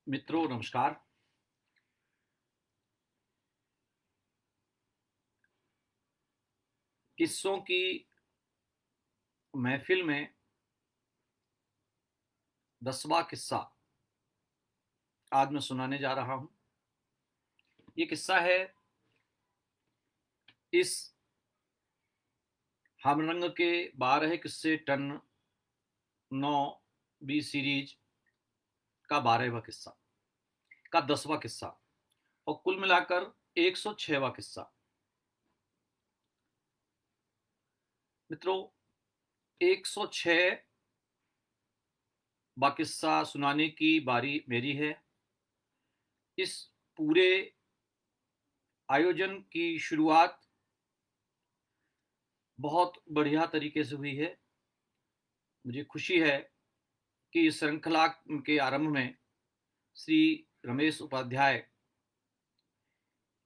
मित्रों नमस्कार। किस्सों की महफिल में 10वां किस्सा आज मैं सुनाने जा रहा हूं। ये किस्सा है इस हमरंग के 12 किस्से टन 9 बी सीरीज का 12वां किस्सा का 10वां किस्सा और कुल मिलाकर 106वां किस्सा। मित्रों 106वां किस्सा सुनाने की बारी मेरी है। इस पूरे आयोजन की शुरुआत बहुत बढ़िया तरीके से हुई है। मुझे खुशी है कि इस श्रृंखला के आरंभ में श्री रमेश उपाध्याय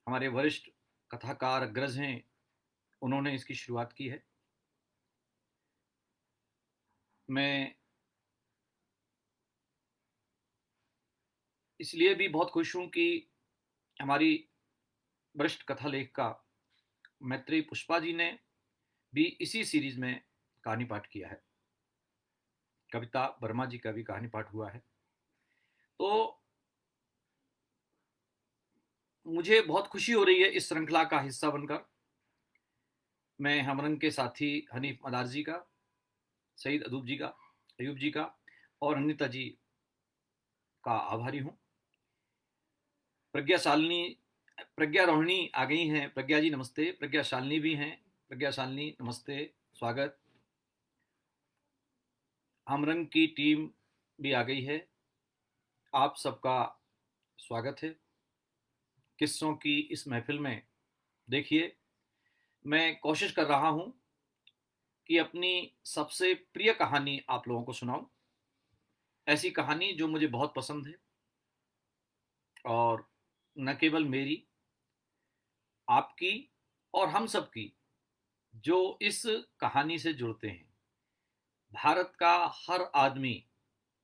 हमारे वरिष्ठ कथाकार अग्रज हैं, उन्होंने इसकी शुरुआत की है। मैं इसलिए भी बहुत खुश हूं कि हमारी वरिष्ठ कथा लेखिका मैत्री पुष्पा जी ने भी इसी सीरीज में कहानी पाठ किया है। कविता वर्मा जी का भी कहानी पाठ हुआ है। तो मुझे बहुत खुशी हो रही है इस श्रृंखला का हिस्सा बनकर। मैं हमरंग के साथी हनीफ मदार जी का, सईद अयूब जी का और अनिता जी का आभारी हूँ। प्रज्ञा रोहिणी आ गई हैं। प्रज्ञा जी नमस्ते। प्रज्ञा शालिनी भी हैं। प्रज्ञा शालिनी नमस्ते, स्वागत। हमरंग की टीम भी आ गई है। आप सबका स्वागत है किस्सों की इस महफिल में। देखिए, मैं कोशिश कर रहा हूं कि अपनी सबसे प्रिय कहानी आप लोगों को सुनाऊं। ऐसी कहानी जो मुझे बहुत पसंद है और न केवल मेरी, आपकी और हम सब की, जो इस कहानी से जुड़ते हैं। भारत का हर आदमी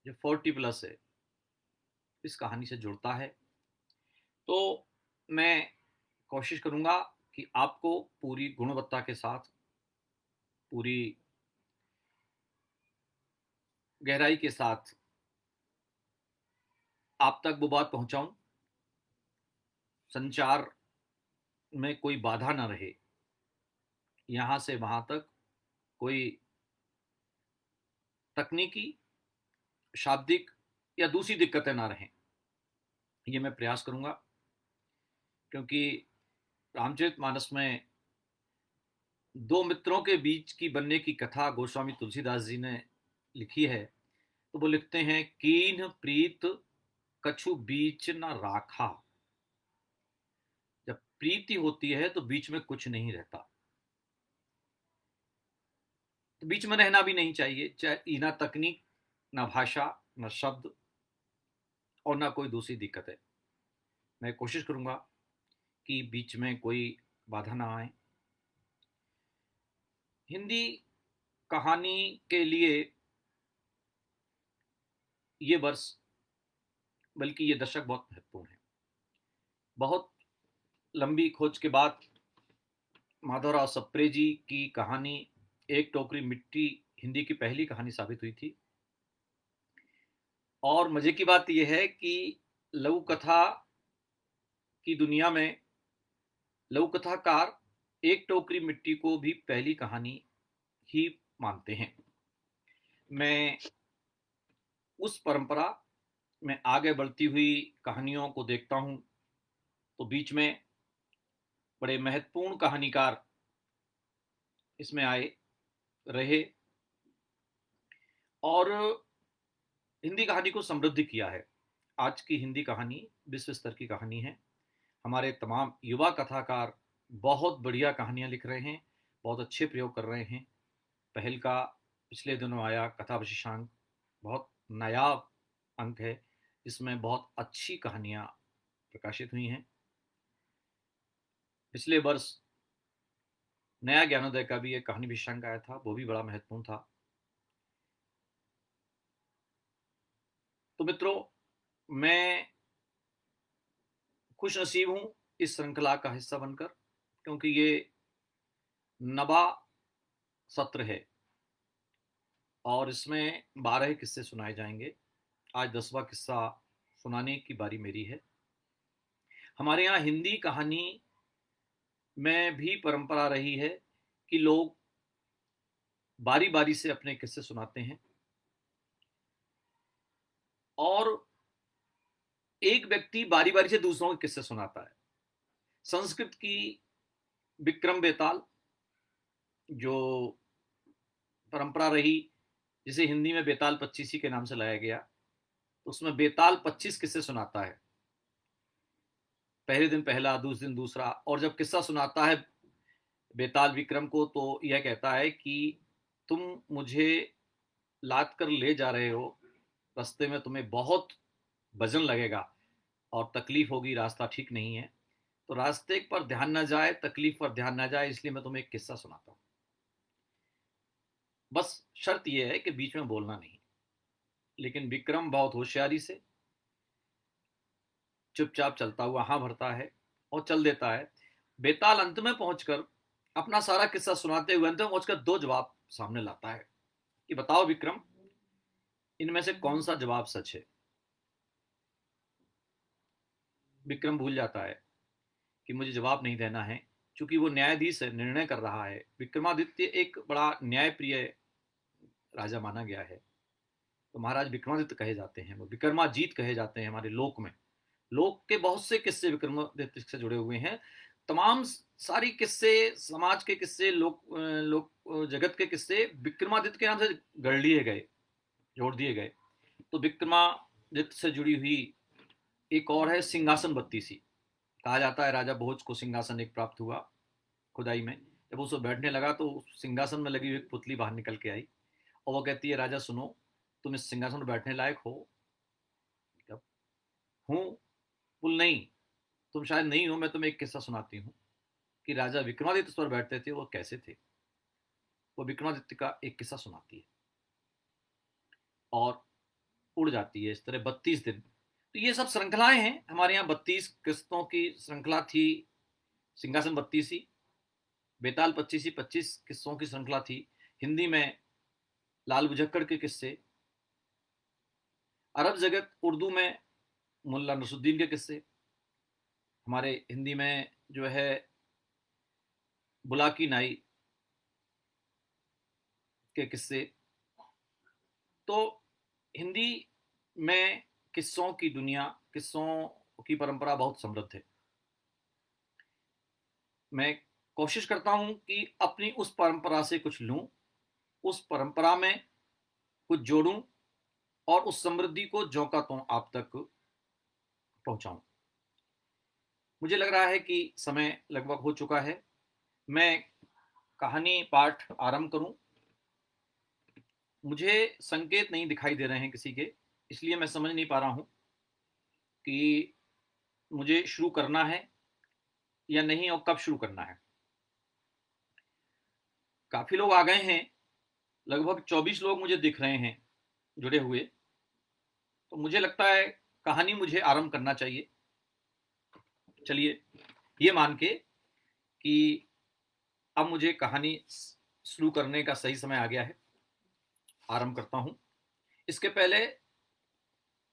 जो 40 प्लस है इस कहानी से जुड़ता है। तो मैं कोशिश करूंगा कि आपको पूरी गुणवत्ता के साथ, पूरी गहराई के साथ आप तक वो बात पहुंचाऊं। संचार में कोई बाधा ना रहे, यहां से वहां तक कोई तकनीकी, शाब्दिक या दूसरी दिक्कतें ना रहें, ये मैं प्रयास करूंगा। क्योंकि रामचरितमानस में दो मित्रों के बीच की बनने की कथा गोस्वामी तुलसीदास जी ने लिखी है। तो वो लिखते हैं, कीन प्रीत कछु बीच न राखा। जब प्रीति होती है तो बीच में कुछ नहीं रहता। तो बीच में रहना भी नहीं चाहिए, चाहे ना तकनीक, ना भाषा, ना शब्द और ना कोई दूसरी दिक्कत है। मैं कोशिश करूंगा कि बीच में कोई बाधा ना आए। हिंदी कहानी के लिए ये वर्ष, बल्कि ये दशक बहुत महत्वपूर्ण है। बहुत लंबी खोज के बाद माधवराव सप्रे जी की कहानी एक टोकरी मिट्टी हिंदी की पहली कहानी साबित हुई थी। और मजे की बात यह है कि लघु कथा की दुनिया में लघु कथाकार एक टोकरी मिट्टी को भी पहली कहानी ही मानते हैं। मैं उस परंपरा में आगे बढ़ती हुई कहानियों को देखता हूं, तो बीच में बड़े महत्वपूर्ण कहानीकार इसमें आए, रहे और हिंदी कहानी को समृद्ध किया है। आज की हिंदी कहानी विश्व स्तर की कहानी है। हमारे तमाम युवा कथाकार बहुत बढ़िया कहानियां लिख रहे हैं, बहुत अच्छे प्रयोग कर रहे हैं। पहल का पिछले दिनों आया कथा विशेषांक बहुत नायाब अंक है, जिसमें बहुत अच्छी कहानियां प्रकाशित हुई हैं। पिछले वर्ष नया ज्ञानोदय का भी एक कहानी विशेषांक आया था, वो भी बड़ा महत्वपूर्ण था। तो मित्रों, मैं खुश नसीब हूँ इस श्रृंखला का हिस्सा बनकर, क्योंकि ये 90 सत्र है और इसमें 12 किस्से सुनाए जाएंगे। आज 10वां किस्सा सुनाने की बारी मेरी है। हमारे यहाँ हिंदी कहानी में भी परंपरा रही है कि लोग बारी बारी से अपने किस्से सुनाते हैं और एक व्यक्ति बारी बारी से दूसरों के किस्से सुनाता है। संस्कृत की विक्रम बेताल जो परंपरा रही, जिसे हिंदी में बेताल पच्चीसी के नाम से लाया गया, तो उसमें बेताल 25 किस्से सुनाता है। पहले दिन पहला, दूसरे दिन दूसरा, और जब किस्सा सुनाता है बेताल विक्रम को तो यह कहता है कि तुम मुझे लाद कर ले जा रहे हो, रास्ते में तुम्हें बहुत वजन लगेगा और तकलीफ होगी, रास्ता ठीक नहीं है, तो रास्ते पर ध्यान ना जाए, तकलीफ पर ध्यान ना जाए, इसलिए मैं तुम्हें एक किस्सा सुनाता हूँ। बस शर्त यह है कि बीच में बोलना नहीं। लेकिन विक्रम बहुत होशियारी से चुपचाप चलता हुआ हाँ भरता है और चल देता है। बेताल अंत में पहुंचकर अपना सारा किस्सा सुनाते हुए अंत में पहुंचकर 2 जवाब सामने लाता है कि बताओ विक्रम, इनमें से कौन सा जवाब सच है। विक्रम भूल जाता है कि मुझे जवाब नहीं देना है, क्योंकि वो न्यायाधीश है, निर्णय कर रहा है। विक्रमादित्य एक बड़ा न्यायप्रिय राजा माना गया है, तो महाराज विक्रमादित्य कहे जाते हैं, वो विक्रमाजीत कहे जाते हैं हमारे लोक में। लोक के बहुत से किस्से विक्रमादित्य से जुड़े हुए हैं। तमाम सारी किस्से, समाज के किस्से, लोक जगत के किस्से विक्रमादित्य के नाम से गढ़ लिए गए, जोड़ दिए गए। तो विक्रमादित्य से जुड़ी हुई एक और है सिंहासन बत्तीसी। कहा जाता है राजा भोज को सिंहासन एक प्राप्त हुआ खुदाई में। जब उसे बैठने लगा तो सिंहासन में लगी हुई एक पुतली बाहर निकल के आई और वो कहती है, राजा सुनो, तुम इस सिंहासन पर बैठने लायक हो। हूँ। बोल नहीं, तुम शायद नहीं हो। मैं तुम्हें एक किस्सा सुनाती हूँ कि राजा विक्रमादित्य उस पर बैठते थे, वो कैसे थे। वो विक्रमादित्य का एक किस्सा सुनाती है और उड़ जाती है इस तरह 32 दिन। तो ये सब श्रृंखलाएं हैं। हमारे यहाँ 32 किस्तों की श्रृंखला थी। सिंहासन बत्तीसी, बेताल पच्चीसी 25 किस्सों की श्रृंखला थी। हिंदी में लाल बुझक्कड़ के किस्से, अरब जगत उर्दू में मुल्ला नसरुद्दीन के किस्से, हमारे हिंदी में जो है बुलाकी नाई के किस्से। तो हिंदी में किस्सों की दुनिया, किस्सों की परंपरा बहुत समृद्ध है। मैं कोशिश करता हूं कि अपनी उस परंपरा से कुछ लूं, उस परंपरा में कुछ जोड़ूं और उस समृद्धि को ज्यों का त्यों आप तक पहुंचाऊं। मुझे लग रहा है कि समय लगभग हो चुका है। मैं कहानी पाठ आरंभ करूं। मुझे संकेत नहीं दिखाई दे रहे हैं किसी के, इसलिए मैं समझ नहीं पा रहा हूं कि मुझे शुरू करना है या नहीं और कब शुरू करना है। काफी लोग आ गए हैं, लगभग 24 लोग मुझे दिख रहे हैं जुड़े हुए। तो मुझे लगता है कहानी मुझे आरंभ करना चाहिए। चलिए, ये मान के कि अब मुझे कहानी शुरू करने का सही समय आ गया है, आरंभ करता हूं। इसके पहले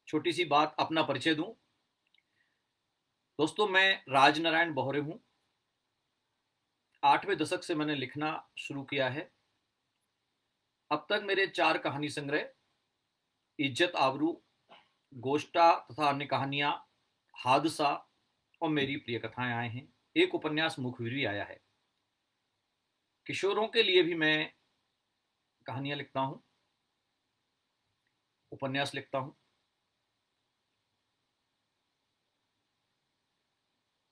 छोटी सी बात, अपना परिचय दूं। दोस्तों, मैं राजनारायण बोहरे हूं। 8वें दशक से मैंने लिखना शुरू किया है। अब तक मेरे 4 कहानी संग्रह, इज्जत आबरू, गोष्टा तथा अन्य कहानियां, हादसा और मेरी प्रिय कथाएं आए हैं। एक उपन्यास मुखबिर भी आया है। किशोरों के लिए भी मैं कहानियां लिखता हूं, उपन्यास लिखता हूं।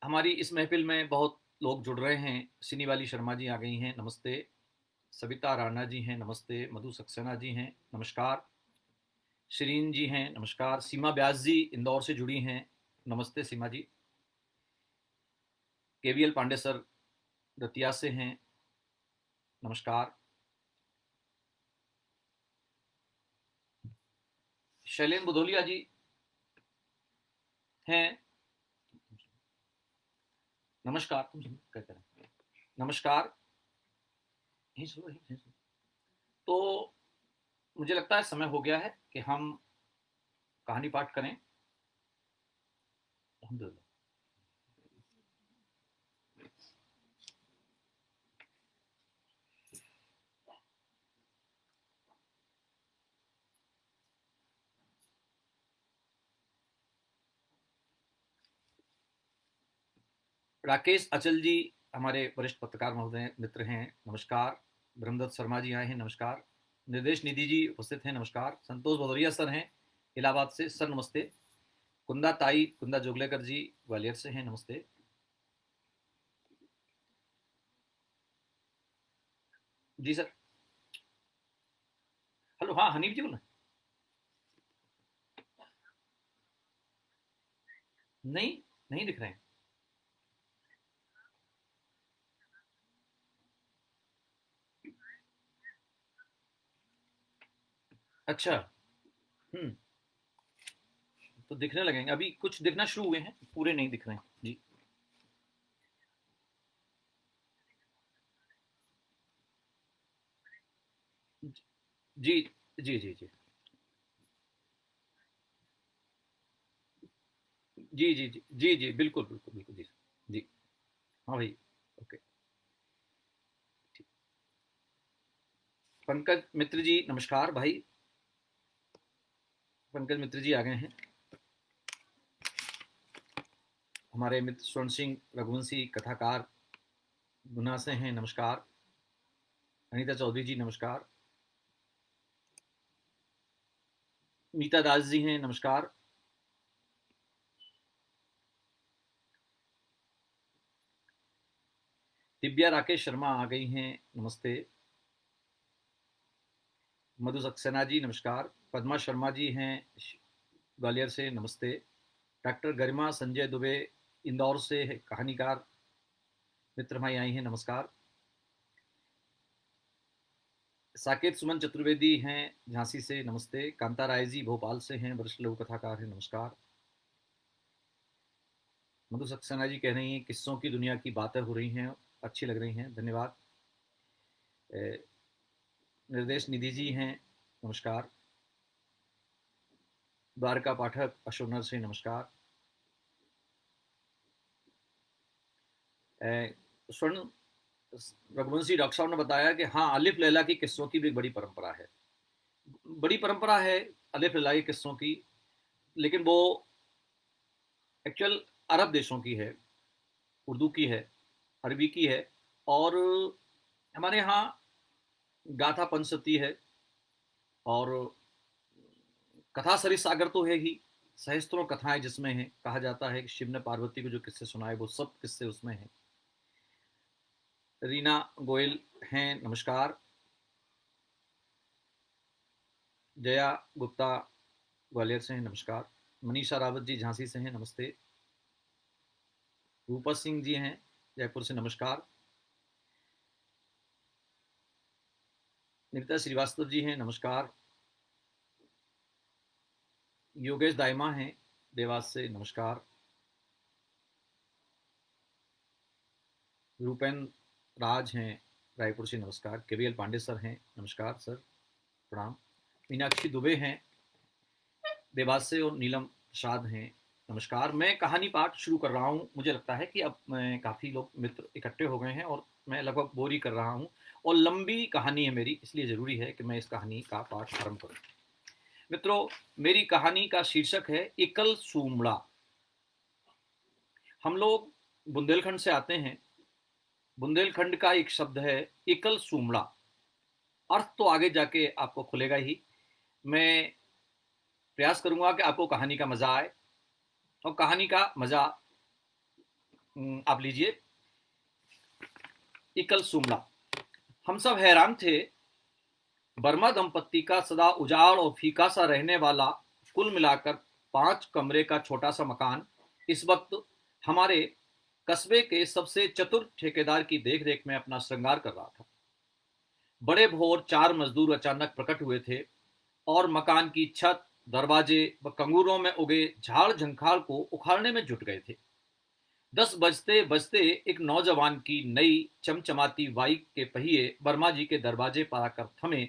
हमारी इस महफिल में बहुत लोग जुड़ रहे हैं। सिनी वाली शर्मा जी आ गई हैं, नमस्ते। सविता राणा जी हैं, नमस्ते। मधु सक्सेना जी हैं, नमस्कार। शिरीन जी हैं, नमस्कार। सीमा व्यास जी इंदौर से जुड़ी हैं, नमस्ते सीमा जी। केवीएल पांडे सर दतिया से हैं, नमस्कार। शैलेन बुधोलिया जी हैं। नमस्कार, तुम क्या करें? नमस्कार। यहीं सुनो, यहीं सुनो। तो मुझे लगता है समय हो गया है कि हम कहानी पाठ करें। अल्हम्दुलिल्लाह। राकेश अचल जी हमारे वरिष्ठ पत्रकार महोदय मित्र हैं, नमस्कार। ब्रह्मदत्त शर्मा जी आए हैं, नमस्कार। निर्देश निधि जी उपस्थित हैं, नमस्कार। संतोष भदौरिया सर हैं इलाहाबाद से, सर नमस्ते। कुंदा ताई, कुंदा जोगलेकर जी ग्वालियर से हैं, नमस्ते। जी सर। हेलो, हाँ हनीफ जी बोल। नहीं, नहीं दिख रहे हैं। अच्छा। हम्म। तो दिखने लगेंगे, अभी कुछ दिखना शुरू हुए हैं, पूरे नहीं दिख रहे हैं जी। जी जी जी जी जी जी जी जी जी, बिल्कुल बिल्कुल बिल्कुल जी। जी। हाँ भाई। ओके। ठीक। पंकज मित्र जी नमस्कार भाई। पंकज मित्र जी आ गए हैं। हमारे मित्र स्वर्ण सिंह रघुवंशी कथाकार गुना से हैं, नमस्कार। अनीता चौधरी जी नमस्कार। मीता दास जी हैं, नमस्कार। दिव्या राकेश शर्मा आ गई हैं, नमस्ते। मधु सक्सेना जी नमस्कार। पद्मा शर्मा जी हैं ग्वालियर से, नमस्ते। डॉक्टर गरिमा संजय दुबे इंदौर से है, कहानीकार मित्र भाई आई हैं, नमस्कार। साकेत सुमन चतुर्वेदी हैं झांसी से, नमस्ते। कांता राय जी भोपाल से हैं, वरिष्ठ लघु कथाकार हैं, नमस्कार। मधु सक्सेना जी कह रही हैं किस्सों की दुनिया की बातें हो रही हैं, अच्छी लग रही हैं, धन्यवाद। निर्देश निधि जी हैं, नमस्कार। द्वारका पाठक अशोनर से, नमस्कार। स्वर्ण रघुवंशी डॉक्टर साहब ने बताया कि हाँ, अलिफ लैला की किस्सों की भी एक बड़ी परंपरा है। बड़ी परंपरा है अलिफ लैला की किस्सों की, लेकिन वो एक्चुअल अरब देशों की है, उर्दू की है, अरबी की है। और हमारे यहाँ गाथा पंचसती है, और कथा सरित सागर तो है ही, सहस्त्रों कथाएं जिसमें हैं। कहा जाता है कि शिव ने पार्वती को जो किस्से सुनाए वो सब किस्से उसमें हैं। रीना गोयल हैं, नमस्कार। जया गुप्ता ग्वालियर से हैं, नमस्कार। मनीषा रावत जी झांसी से हैं, नमस्ते। रूपा सिंह जी हैं जयपुर से, नमस्कार। निकिता श्रीवास्तव जी हैं, नमस्कार। योगेश दाइमा हैं देवास से, नमस्कार। रूपेन राज हैं रायपुर से, नमस्कार। केवीएल पांडे सर हैं, नमस्कार सर, प्रणाम। मीनाक्षी दुबे हैं देवास से, और नीलम प्रसाद हैं, नमस्कार। मैं कहानी पाठ शुरू कर रहा हूँ। मुझे लगता है कि अब काफ़ी लोग मित्र इकट्ठे हो गए हैं, और मैं लगभग बोर ही कर रहा हूँ, और लंबी कहानी है मेरी, इसलिए ज़रूरी है कि मैं इस कहानी का पाठ आरंभ करूँ। मित्रों, मेरी कहानी का शीर्षक है इकल सूमड़ा। हम लोग बुंदेलखंड से आते हैं। बुंदेलखंड का एक शब्द है इकल सूमड़ा। अर्थ तो आगे जाके आपको खुलेगा ही। मैं प्रयास करूंगा कि आपको कहानी का मजा आए, और कहानी का मजा आप लीजिए। इकल सुमला। हम सब हैरान थे। वर्मा दंपत्ति का सदा उजाड़ और फीका सा रहने वाला, कुल मिलाकर 5 कमरे का छोटा सा मकान इस वक्त हमारे कस्बे के सबसे चतुर ठेकेदार की देखरेख में अपना श्रृंगार कर रहा था। बड़े भोर 4 मजदूर अचानक प्रकट हुए थे, और मकान की छत, दरवाजे व कंगूरों में उगे झाड़ झंखाड़ को उखाड़ने में जुट गए थे। 10 बजते बजते एक नौजवान की नई चमचमाती बाइक के पहिए वर्मा जी के दरवाजे पर आकर थमे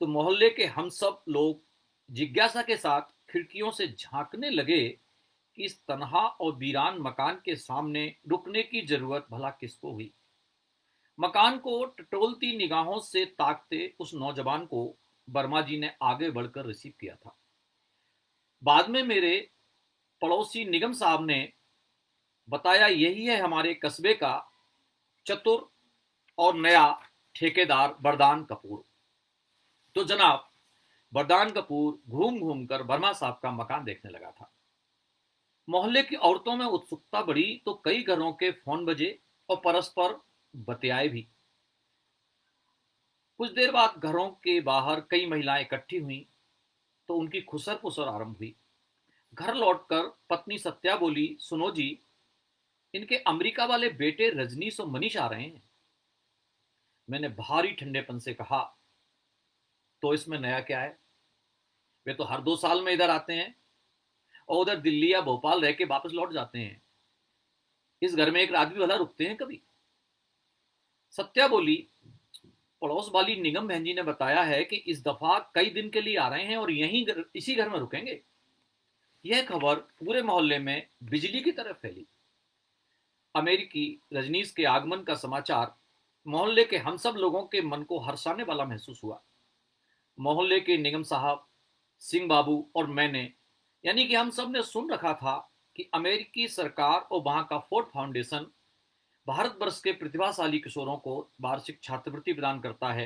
तो मोहल्ले के हम सब लोग जिज्ञासा के साथ खिड़कियों से झांकने लगे कि इस तन्हा और वीरान मकान के सामने रुकने की जरूरत भला किसको हुई। मकान को टटोलती निगाहों से ताकते उस नौजवान को वर्मा जी ने आगे बढ़कर रिसीव किया था। बाद में मेरे पड़ोसी निगम साहब ने बताया, यही है हमारे कस्बे का चतुर और नया ठेकेदार वरदान कपूर। तो जनाब वरदान कपूर घूम घूम कर वर्मा साहब का मकान देखने लगा था। मोहल्ले की औरतों में उत्सुकता बढ़ी तो कई घरों के फोन बजे और परस्पर बतियाए भी। कुछ देर बाद घरों के बाहर कई महिलाएं इकट्ठी हुई तो उनकी खुसर पुसर आरंभ हुई। घर लौटकर पत्नी सत्या बोली, सुनो जी, इनके अमेरिका वाले बेटे रजनीश और मनीष आ रहे हैं। मैंने भारी ठंडेपन से कहा, तो इसमें नया क्या है? वे तो हर 2 साल में इधर आते हैं और उधर दिल्ली या भोपाल रह के वापस लौट जाते हैं। इस घर में एक रात भी भला रुकते हैं कभी? सत्या बोली, पड़ोस वाली निगम बहन जी ने बताया है कि इस दफा कई दिन के लिए आ रहे हैं और इसी घर में रुकेंगे। यह खबर पूरे मोहल्ले में बिजली की तरह फैली। अमेरिकी रजनीश के आगमन का समाचार मोहल्ले के हम सब लोगों के मन को हर्षाने वाला महसूस हुआ। मोहल्ले के निगम साहब, सिंह बाबू और मैंने, यानी कि हम सब ने सुन रखा था कि अमेरिकी सरकार और वहां का फोर्ड फाउंडेशन भारतवर्ष के प्रतिभाशाली किशोरों को वार्षिक छात्रवृत्ति प्रदान करता है,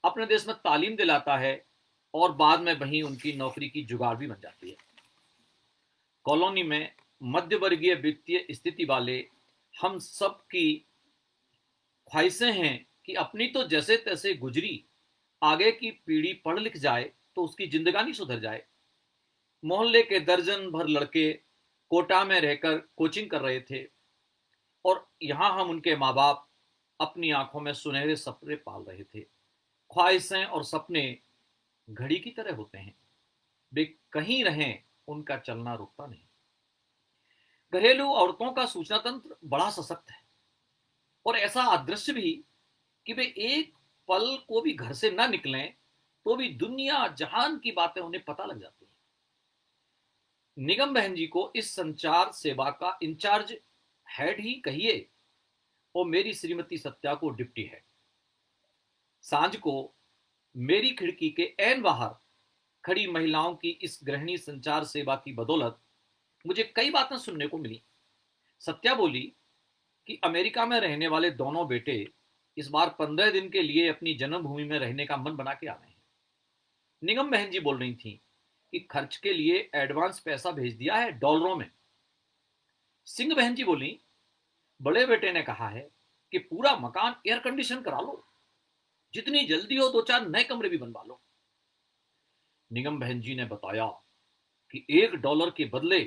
अपने देश में तालीम दिलाता है और बाद में वहीं उनकी नौकरी की जुगाड़ भी बन जाती है। कॉलोनी में मध्य वर्गीय वित्तीय स्थिति वाले हम सब की ख्वाहिशें हैं कि अपनी तो जैसे तैसे गुजरी आगे की पीढ़ी पढ़ लिख जाए तो उसकी जिंदगानी सुधर जाए। मोहल्ले के दर्जन भर लड़के कोटा में रहकर कोचिंग कर रहे थे और यहाँ हम उनके माँ बाप अपनी आंखों में सुनहरे सपने पाल रहे थे। ख्वाहिशें और सपने घड़ी की तरह होते हैं, वे कहीं रहें उनका चलना रुकता नहीं। घरेलू औरतों का सूचना तंत्र बड़ा सशक्त है और ऐसा अदृश्य भी कि वे एक पल को भी घर से ना निकलें तो भी दुनिया जहान की बातें उन्हें पता लग जाती हैं। निगम बहन जी को इस संचार सेवा का इंचार्ज हेड ही कहिए और मेरी श्रीमती सत्या को डिप्टी हेड। सांझ को मेरी खिड़की के ऐन बाहर खड़ी महिलाओं की इस गृहिणी संचार सेवा की बदौलत मुझे कई बातें सुनने को मिली। सत्या बोली कि अमेरिका में रहने वाले दोनों बेटे इस बार 15 दिन के लिए अपनी जन्मभूमि में रहने का मन बना के आ रहे हैं। निगम बहन जी बोल रही थी कि खर्च के लिए एडवांस पैसा भेज दिया है डॉलरों में। सिंह बहन जी बोली, बड़े बेटे ने कहा है कि पूरा मकान एयर कंडीशन करा लो, जितनी जल्दी हो 2-4 नए कमरे भी बनवा लो। निगम बहन जी ने बताया कि $1 के बदले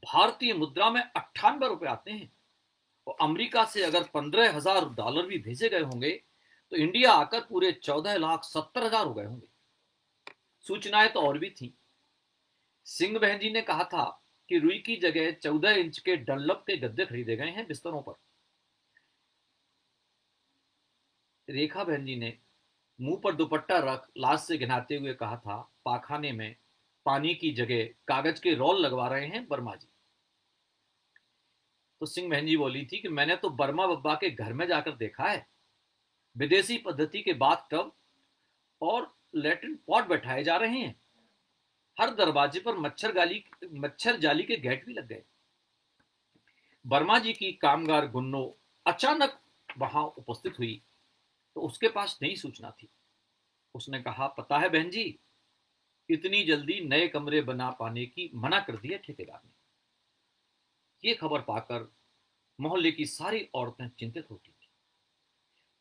भारतीय मुद्रा में 98 रुपए आते हैं और अमेरिका से अगर $15,000 भी भेजे गए होंगे तो इंडिया आकर पूरे 14,70,000 हो गए होंगे। सूचनाएं तो और भी थी। सिंह बहन जी ने कहा था कि रुई की जगह 14 इंच के डनलप के गद्दे खरीदे गए हैं बिस्तरों पर। रेखा बहन जी ने मुंह पर दुपट्टा रख लाश से घिनाते हुए कहा था, पाखाने में पानी की जगह कागज के रोल लगवा रहे हैं वर्मा जी। तो सिंह बहन जी बोली थी कि मैंने तो वर्मा बब्बा के घर में जाकर देखा है, विदेशी पद्धति के बाथ टब और लैट्रिन पॉट बैठाए जा रहे हैं। हर दरवाजे पर मच्छर जाली के गेट भी लग गए। वर्मा जी की कामगार गुन्नो अचानक वहां उपस्थित हुई तो उसके पास नई सूचना थी। उसने कहा, पता है बहन जी, इतनी जल्दी नए कमरे बना पाने की मना कर दिया ठेकेदार ने। ये खबर पाकर मोहल्ले की सारी औरतें चिंतित होती थी।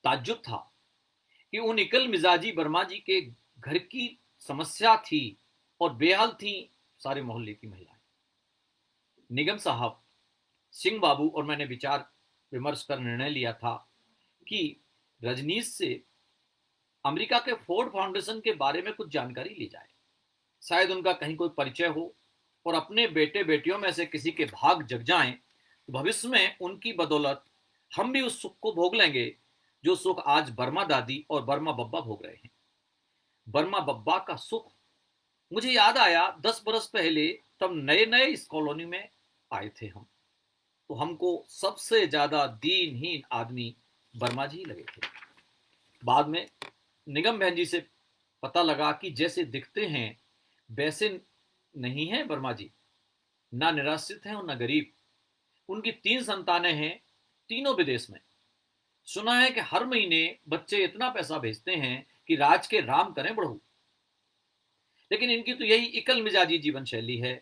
ताज्जुब था कि उन इकल मिजाजी वर्मा जी के घर की समस्या थी और बेहाल थी सारे मोहल्ले की महिलाएं। निगम साहब, सिंह बाबू और मैंने विचार विमर्श कर निर्णय लिया था कि रजनीश से अमेरिका के फोर्ड फाउंडेशन के बारे में कुछ जानकारी ली जाए। शायद उनका कहीं कोई परिचय हो और अपने बेटे बेटियों में से किसी के भाग जग जाएं, तो भविष्य में उनकी बदौलत हम भी उस सुख को भोग लेंगे जो सुख आज बर्मा दादी और बर्मा बब्बा भोग रहे हैं। बर्मा बब्बा का सुख, मुझे याद आया 10 बरस पहले, तब नए नए इस कॉलोनी में आए थे हम, तो हमको सबसे ज्यादा दीनहीन आदमी बर्मा जी लगे थे। बाद में निगम बहन जी से पता लगा कि जैसे दिखते हैं वैसे नहीं है बर्मा जी, ना निराश्रित हैं और ना गरीब। उनकी 3 संतानें हैं, तीनों विदेश में। सुना है कि हर महीने बच्चे इतना पैसा भेजते हैं कि राज के राम करें बड़ू। लेकिन इनकी तो यही इकल मिजाजी जीवन शैली है।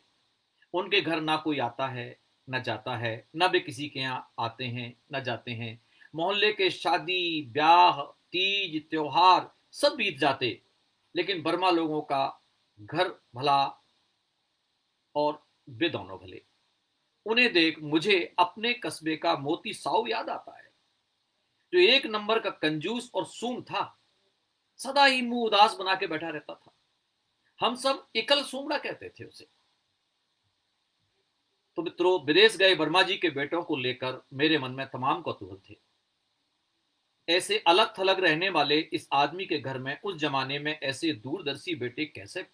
उनके घर ना कोई आता है न जाता है, न वे किसी के यहाँ आते हैं न जाते हैं। मोहल्ले के शादी ब्याह तीज त्योहार सब बीत जाते, लेकिन बर्मा लोगों का घर भला और वे दोनों भले। उन्हें देख मुझे अपने कस्बे का मोती साहू याद आता है, जो एक नंबर का कंजूस और सूम था। सदा ही मुंह उदास बना के बैठा रहता था। हम सब इकल सूमड़ा कहते थे उसे। तो मित्रों, विदेश गए वर्मा जी के बेटों को लेकर मेरे मन में तमाम कौतूहल थे। ऐसे अलग थलग रहने वाले इस आदमी के घर में उस जमाने में ऐसे दूरदर्शी बेटे कैसे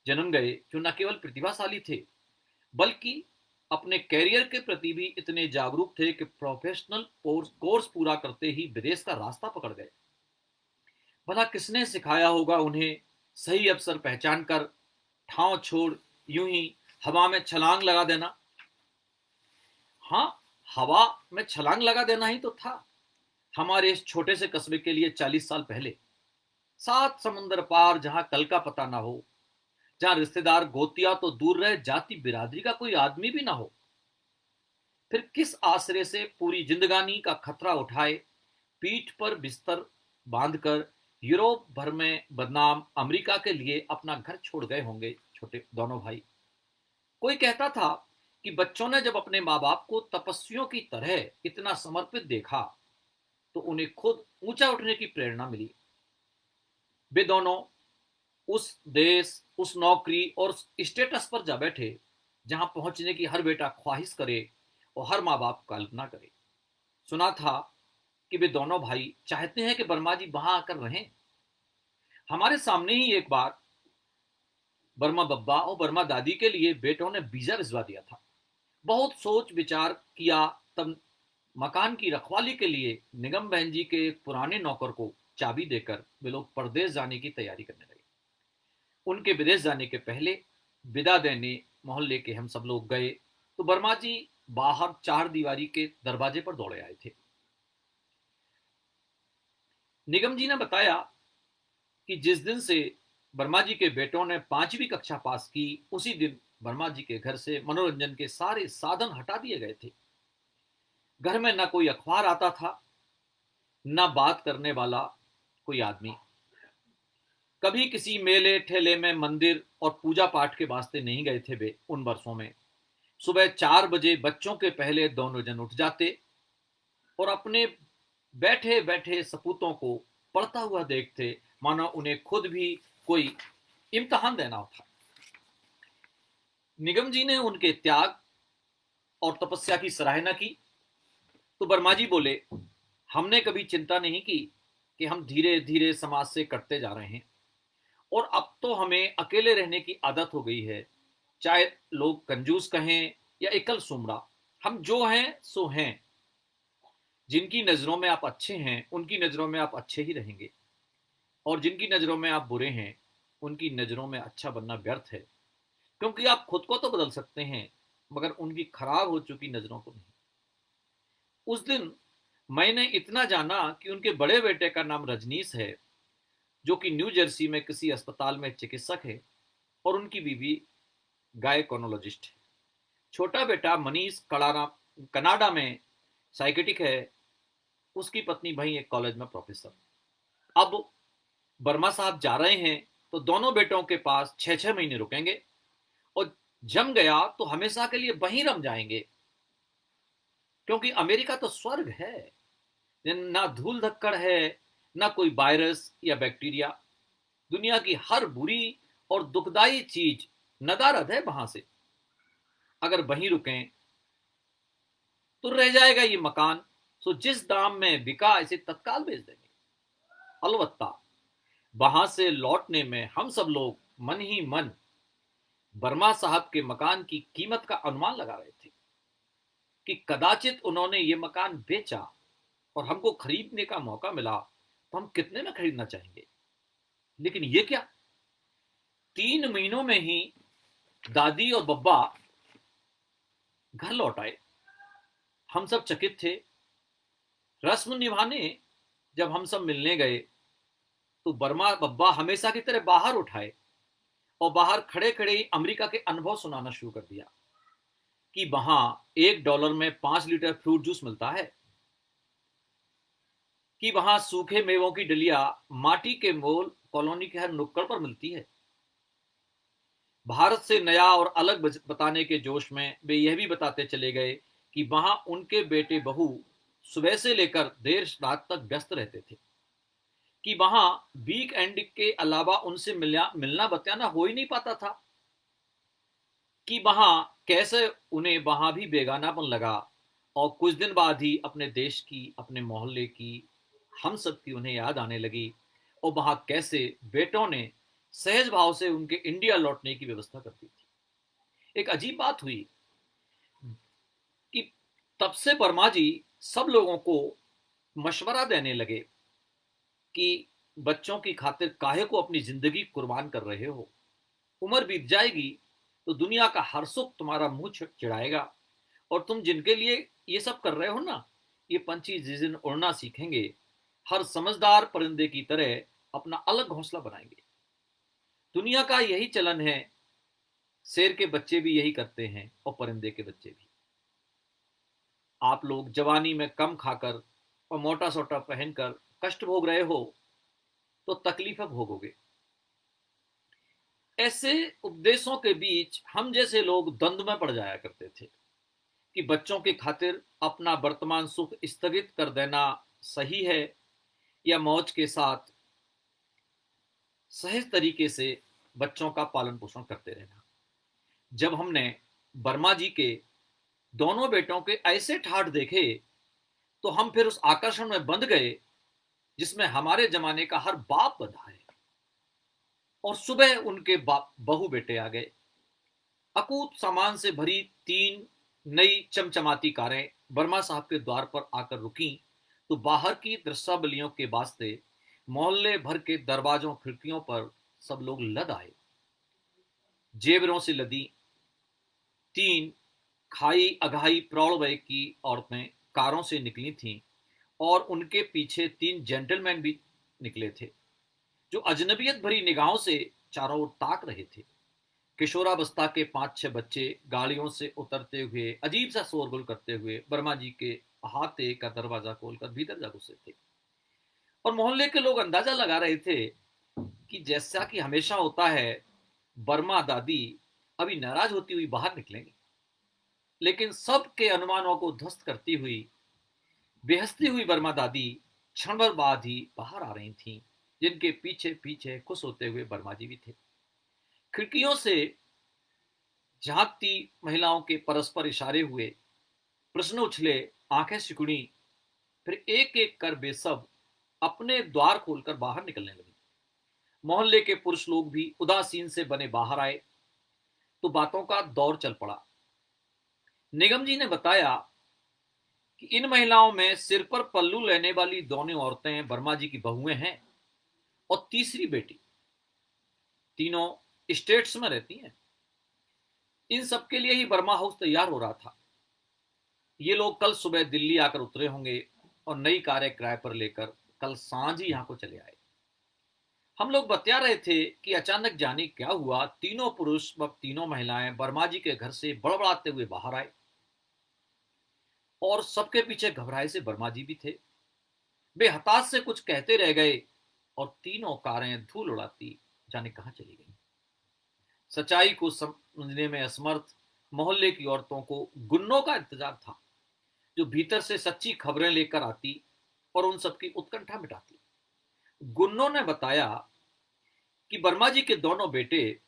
जन्म गए, जो न केवल प्रतिभाशाली थे बल्कि अपने कैरियर के प्रति भी इतने जागरूक थे कि प्रोफेशनल कोर्स पूरा करते ही विदेश का रास्ता पकड़ गए। भला किसने सिखाया होगा उन्हें सही अवसर पहचान कर ठाव छोड़ यूं ही हवा में छलांग लगा देना। हाँ, हवा में छलांग लगा देना ही तो था हमारे इस छोटे से कस्बे के लिए 40 साल पहले। 7 समुंदर पार, जहां कल का पता ना हो, जहां रिश्तेदार गोतिया तो दूर रहे, जाति बिरादरी का कोई आदमी भी ना हो। फिर किस आसरे से पूरी जिंदगानी का खतरा उठाए पीठ पर बिस्तर बांधकर यूरोप भर में बदनाम अमेरिका के लिए अपना घर छोड़ गए होंगे छोटे दोनों भाई। कोई कहता था कि बच्चों ने जब अपने माँ बाप को तपस्वियों की तरह इतना समर्पित देखा तो उन्हें खुद ऊंचा उठने की प्रेरणा मिली। वे दोनों उस देश, उस नौकरी और स्टेटस पर जा बैठे जहां पहुंचने की हर बेटा ख्वाहिश करे और हर माँ बाप कल्पना करे। सुना था कि वे दोनों भाई चाहते हैं कि वर्मा जी वहां आकर रहें। हमारे सामने ही एक बार वर्मा बब्बा और वर्मा दादी के लिए बेटों ने वीजा भिजवा दिया था। बहुत सोच विचार किया, तब मकान की रखवाली के लिए निगम बहन जी के एक पुराने नौकर को चाबी देकर वे लोग परदेश जाने की तैयारी करने लगे। उनके विदेश जाने के पहले विदा देने मोहल्ले के हम सब लोग गए तो वर्मा जी बाहर 4 दीवारी के दरवाजे पर दौड़े आए थे। निगम जी ने बताया कि जिस दिन से वर्मा जी के बेटों ने 5वीं कक्षा पास की, उसी दिन वर्मा जी के घर से मनोरंजन के सारे साधन हटा दिए गए थे। घर में न कोई अखबार आता था, न बात करने वाला कोई आदमी। कभी किसी मेले ठेले में मंदिर और पूजा पाठ के वास्ते नहीं गए थे वे उन वर्षों में। सुबह 4 बजे बच्चों के पहले दोनों जन उठ जाते और अपने बैठे बैठे सपूतों को पढ़ता हुआ देखते, मानो उन्हें खुद भी कोई इम्तहान देना था। निगम जी ने उनके त्याग और तपस्या की सराहना की तो वर्मा जी बोले, हमने कभी चिंता नहीं की कि हम धीरे धीरे समाज से कटते जा रहे हैं और अब तो हमें अकेले रहने की आदत हो गई है। चाहे लोग कंजूस कहें या एकल सुमड़ा, हम जो हैं सो हैं। जिनकी नजरों में आप अच्छे हैं उनकी नजरों में आप अच्छे ही रहेंगे, और जिनकी नजरों में आप बुरे हैं उनकी नजरों में अच्छा बनना व्यर्थ है, क्योंकि आप खुद को तो बदल सकते हैं मगर उनकी खराब हो चुकी नजरों को नहीं। उस दिन मैंने इतना जाना कि उनके बड़े बेटे का नाम रजनीश है, जो कि न्यू जर्सी में किसी अस्पताल में चिकित्सक है, और उनकी बीवी गायकोनोलॉजिस्ट है। छोटा बेटा मनीष कनाडा में साइकेटिक है, उसकी पत्नी वहीं एक कॉलेज में प्रोफेसर। अब वर्मा साहब जा रहे हैं तो दोनों बेटों के पास 6-6 महीने रुकेंगे और जम गया तो हमेशा के लिए वहीं रम जाएंगे, क्योंकि अमेरिका तो स्वर्ग है। ना धूल धक्कड़ है, ना कोई वायरस या बैक्टीरिया। दुनिया की हर बुरी और दुखदाई चीज नदारद है वहां से। अगर वहीं रुकें तो रह जाएगा ये मकान, सो जिस दाम में बिका इसे तत्काल बेच देंगे। अलबत्ता वहां से लौटने में हम सब लोग मन ही मन वर्मा साहब के मकान की कीमत का अनुमान लगा रहे थे कि कदाचित उन्होंने ये मकान बेचा और हमको खरीदने का मौका मिला तो हम कितने में खरीदना चाहेंगे। लेकिन ये क्या, 3 महीनों में ही दादी और बब्बा घर लौट आए। हम सब चकित थे। रस्म निभाने जब हम सब मिलने गए तो बर्मा बब्बा हमेशा की तरह बाहर उठाए और बाहर खड़े खड़े ही अमेरिका के अनुभव सुनाना शुरू कर दिया कि वहां $1 में 5 लीटर फ्रूट जूस मिलता है, कि वहां सूखे मेवों की डलिया माटी के मोल कॉलोनी के हर नुक्कड़ पर मिलती है। भारत से नया और अलग बताने के जोश में वे यह भी बताते चले गए कि वहां उनके बेटे बहू सुबह से लेकर देर रात तक व्यस्त रहते थे, कि वहां वीक एंड के अलावा उनसे मिलना बतियाना हो ही नहीं पाता था, कि वहां कैसे उन्हें वहां भी बेगानापन लगा और कुछ दिन बाद ही अपने देश की, अपने मोहल्ले की, हम सब की उन्हें याद आने लगी और वहां कैसे बेटों ने सहज भाव से उनके इंडिया लौटने की व्यवस्था कर दी थी। एक अजीब बात हुई कि तब से वर्मा जी सब लोगों को मशवरा देने लगे कि बच्चों की खातिर काहे को अपनी जिंदगी कुर्बान कर रहे हो, उम्र बीत जाएगी तो दुनिया का हर सुख तुम्हारा मुंह चिढ़ाएगा और तुम जिनके लिए ये सब कर रहे हो ना, ये पंछी जिस दिन उड़ना सीखेंगे हर समझदार परिंदे की तरह अपना अलग घोंसला बनाएंगे। दुनिया का यही चलन है, शेर के बच्चे भी यही करते हैं और परिंदे के बच्चे भी। आप लोग जवानी में कम खाकर और मोटा सोटा पहनकर कष्ट भोग रहे हो तो तकलीफ भोगोगे। ऐसे उपदेशों के बीच हम जैसे लोग द्वंद्व में पड़ जाया करते थे कि बच्चों की खातिर अपना वर्तमान सुख स्थगित कर देना सही है या मौज के साथ सहज तरीके से बच्चों का पालन पोषण करते रहना। जब हमने वर्मा जी के दोनों बेटों के ऐसे ठाठ देखे तो हम फिर उस आकर्षण में बंध गए जिसमें हमारे जमाने का हर बाप बंधा है। और सुबह उनके बहू बेटे आ गए। अकूत सामान से भरी 3 नई चमचमाती कारें वर्मा साहब के द्वार पर आकर रुकी तो बाहर की दृश्यावलियों के वास्ते मोहल्ले भर के दरवाजों खिड़कियों पर सब लोग लद आए। जेवरों से लदी 3 खाई अघाई प्रौढ़ वय की औरतें कारों से निकली थीं और उनके पीछे 3 जेंटलमैन भी निकले थे जो अजनबियत भरी निगाहों से चारों ओर ताक रहे थे। किशोरावस्था के 5-6 बच्चे गाड़ियों से उतरते हुए अजीब सा शोरगुल करते हुए वर्मा जी के अहाते का दरवाजा खोलकर भीतर जा घुसे थे और मोहल्ले के लोग अंदाजा लगा रहे थे कि जैसा कि हमेशा होता है वर्मा दादी अभी नाराज होती हुई बाहर निकलेंगी। लेकिन सबके अनुमानों को ध्वस्त करती हुई बेहसती हुई वर्मा दादी क्षण भर बाद ही बाहर आ रही थीं, जिनके पीछे पीछे खुश होते हुए वर्मा जी भी थे। खिड़कियों से झांकती महिलाओं के परस्पर इशारे हुए, प्रश्न उछले, आंखें सिकुड़ी, फिर एक एक कर वे सब अपने द्वार खोलकर बाहर निकलने लगे। मोहल्ले के पुरुष लोग भी उदासीन से बने बाहर आए तो बातों का दौर चल पड़ा। निगम जी ने बताया कि इन महिलाओं में सिर पर पल्लू लेने वाली दोनों औरतें वर्मा जी की बहुएं हैं और तीसरी बेटी। तीनों स्टेट्स में रहती हैं। इन सबके लिए ही वर्मा हाउस तैयार हो रहा था। ये लोग कल सुबह दिल्ली आकर उतरे होंगे और नई कारें किराए पर लेकर कल सांझ ही यहां को चले आए। हम लोग बतिया रहे थे कि अचानक जाने क्या हुआ, तीनों पुरुष व तीनों महिलाएं वर्मा जी के घर से बड़बड़ाते हुए बाहर आए और सबके पीछे घबराए से वर्मा जी भी थे। वे हताश से कुछ कहते रह गए और तीनों कारें धूल उड़ाती जाने कहां चली गई। सच्चाई को समझने में असमर्थ मोहल्ले की औरतों को गुन्नों का इंतजार था जो भीतर से सच्ची खबरें लेकर आती और उन सबकी उत्कंठा मिटाती। गुन्नों ने बताया कि वर्मा जी के दोनों बेटे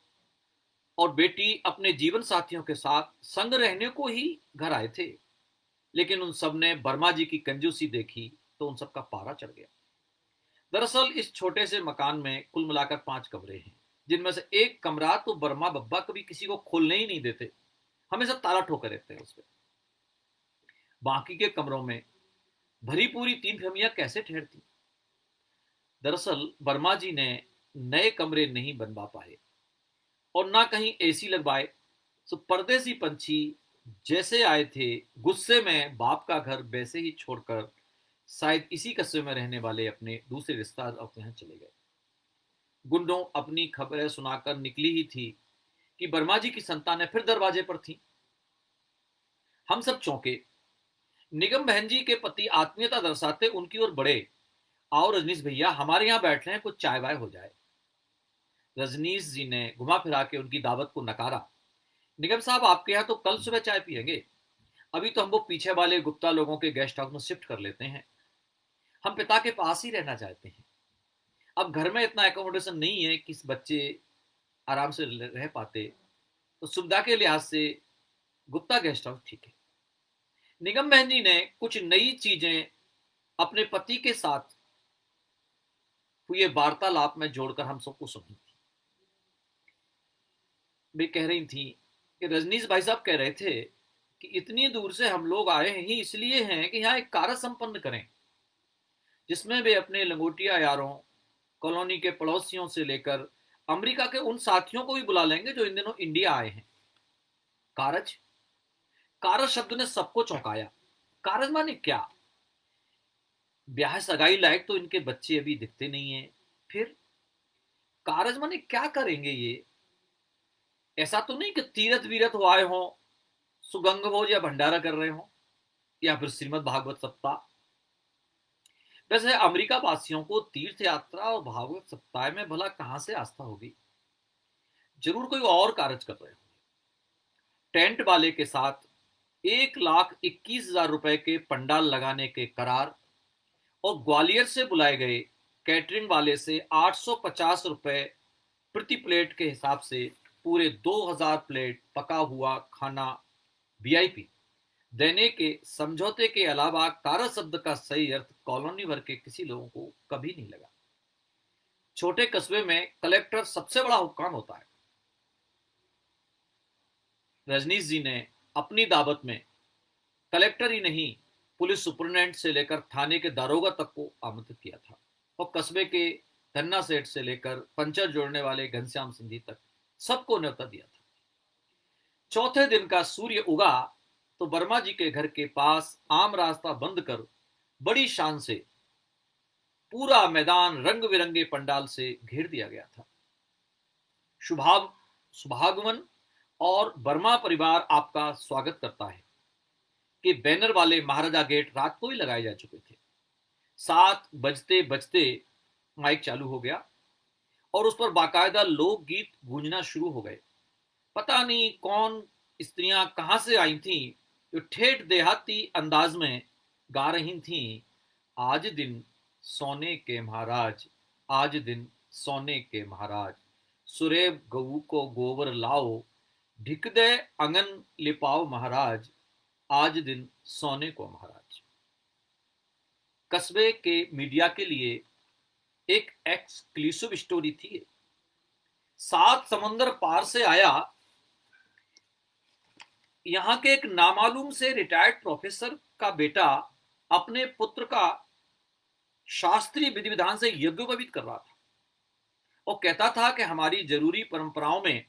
और बेटी अपने जीवन साथियों के साथ संग रहने को ही घर आए थे, लेकिन उन सब ने वर्मा जी की कंजूसी देखी तो उन सब का पारा चढ़ गया। दरअसल इस छोटे से मकान में कुल मिलाकर 5 कमरे हैं, जिनमें से एक कमरा तो वर्मा बब्बा कभी किसी को खोलने ही नहीं देते, हमेशा ताला ठोकर रहते हैं उसपे। बाकी के कमरों में भरी पूरी 3 फैमिलियां कैसे ठहरती? दरअसल वर्मा जी ने नए कमरे नहीं बनवा पाए और ना कहीं एसी लगवाए, तो परदेसी पंछी जैसे आए थे, गुस्से में बाप का घर वैसे ही छोड़कर शायद इसी कस्बे में रहने वाले अपने दूसरे रिश्तेदार के यहाँ चले गए। गुंडों अपनी खबरें सुनाकर निकली ही थी कि वर्मा जी की संतानें फिर दरवाजे पर थीं। हम सब चौंके। निगम बहन जी के पति आत्मीयता दर्शाते उनकी ओर बढ़े। आओ रजनीश भैया, हमारे यहाँ बैठ रहे हैं, कुछ चाय वाय हो जाए। रजनीश जी ने घुमा फिरा के उनकी दावत को नकारा। निगम साहब, आपके यहाँ तो कल सुबह चाय पियेंगे, अभी तो हम वो पीछे वाले गुप्ता लोगों के गेस्ट हाउस में शिफ्ट कर लेते हैं। हम पिता के पास ही रहना चाहते हैं। अब घर में इतना एकोमोडेशन नहीं है कि बच्चे आराम से रह पाते, तो सुविधा के लिहाज से गुप्ता गेस्ट हाउस ठीक है। निगम बहन जी ने कुछ नई चीजें अपने पति के साथ हुए वार्तालाप में जोड़कर हम सबको सुनी थी। वे कह रही थी कि रजनीश भाई साहब कह रहे थे कि इतनी दूर से हम लोग आए हैं ही इसलिए हैं कि यहाँ एक कार्य संपन्न करें, जिसमें वे अपने लंगोटिया यारों, कॉलोनी के पड़ोसियों से लेकर अमेरिका के उन साथियों को भी बुला लेंगे जो इन दिनों इंडिया आए हैं। कारज? कारज शब्द ने सबको चौंकाया। कारज माने क्या? ब्याह सगाई लायक तो इनके बच्चे अभी दिखते नहीं है। फिर कारज माने क्या करेंगे ये? ऐसा तो नहीं कि तीरथ वीरथ हो आए हो, सुगंग भोज या भंडारा कर रहे हो, या फिर श्रीमद भागवत सप्ताह। वैसे अमेरिका वासियों को तीर्थ यात्रा और भागवत सप्ताह में भला कहां से आस्था होगी? जरूर कोई और कार्य कर रहे हो। टेंट वाले के साथ 1,21,000 रुपए के पंडाल लगाने के करार और ग्वालियर से बुलाए गए कैटरिंग वाले से 850 रुपए प्रति प्लेट के हिसाब से पूरे 2,000 प्लेट पका हुआ खाना वीआईपी देने के समझौते के अलावा कार शब्द का सही अर्थ कॉलोनी भर के किसी लोगों को कभी नहीं लगा। छोटे कस्बे में कलेक्टर सबसे बड़ा हुक्काम होता है। रजनीश जी ने अपनी दावत में कलेक्टर ही नहीं, पुलिस सुपरिटेंडेंट से लेकर थाने के दारोगा तक को आमंत्रित किया था और कस्बे के धन्ना सेठ से लेकर पंचर जोड़ने वाले घनश्याम सिंधी तक सबको न्योता दिया था। चौथे दिन का सूर्य उगा तो वर्मा जी के घर के पास आम रास्ता बंद कर बड़ी शान से पूरा मैदान रंग बिरंगे पंडाल से घेर दिया गया था। शुभाग शुभागमन और वर्मा परिवार आपका स्वागत करता है कि बैनर वाले महाराजा गेट रात को ही लगाए जा चुके थे। 7 बजते बजते माइक चालू हो गया और उस पर बाकायदा लोकगीत गूंजना शुरू हो गए। पता नहीं कौन स्त्रियां कहां से आई थीं जो ठेठ देहाती अंदाज में गा रही थीं, आज दिन सोने के महाराज, आज दिन सोने के महाराज, सुरेब गऊ को गोबर लाओ, ढिक दे अंगन लिपाओ महाराज, आज दिन सोने को महाराज। कस्बे के मीडिया के लिए एक एक्सक्लूसिव स्टोरी थी। 7 समंदर पार से आया, यहां के एक नामालूम से रिटायर्ड प्रोफेसर का बेटा अपने पुत्र का शास्त्रीय विधि विधान से यज्ञोपवीत कर रहा था और कहता था कि हमारी जरूरी परंपराओं में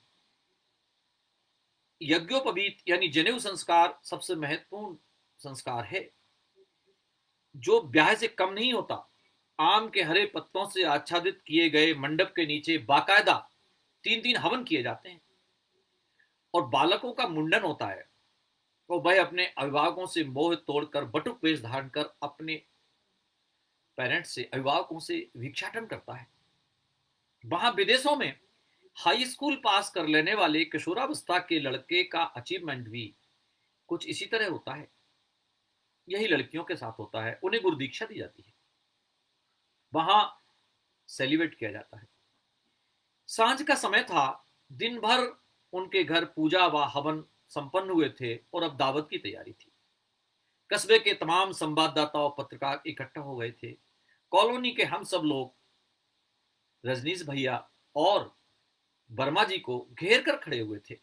यज्ञोपवीत यानी जनेऊ संस्कार सबसे महत्वपूर्ण संस्कार है, जो ब्याह से कम नहीं होता। आम के हरे पत्तों से आच्छादित किए गए मंडप के नीचे बाकायदा 3-3 हवन किए जाते हैं और बालकों का मुंडन होता है और वह अपने अभिभावकों से मोह तोड़कर बटुक वेश धारण कर अपने पेरेंट्स से, अभिभावकों से भिक्षाटन करता है। वहां विदेशों में हाई स्कूल पास कर लेने वाले किशोरावस्था के लड़के का अचीवमेंट भी कुछ इसी तरह होता है। यही लड़कियों के साथ होता है, उन्हें गुरु दीक्षा दी जाती है, वहां सेलिब्रेट किया जाता है। सांझ का समय था। दिन भर उनके घर पूजा व हवन संपन्न हुए थे और अब दावत की तैयारी थी। कस्बे के तमाम संवाददाता और पत्रकार इकट्ठा हो गए थे। कॉलोनी के हम सब लोग रजनीश भैया और वर्मा जी को घेर कर खड़े हुए थे।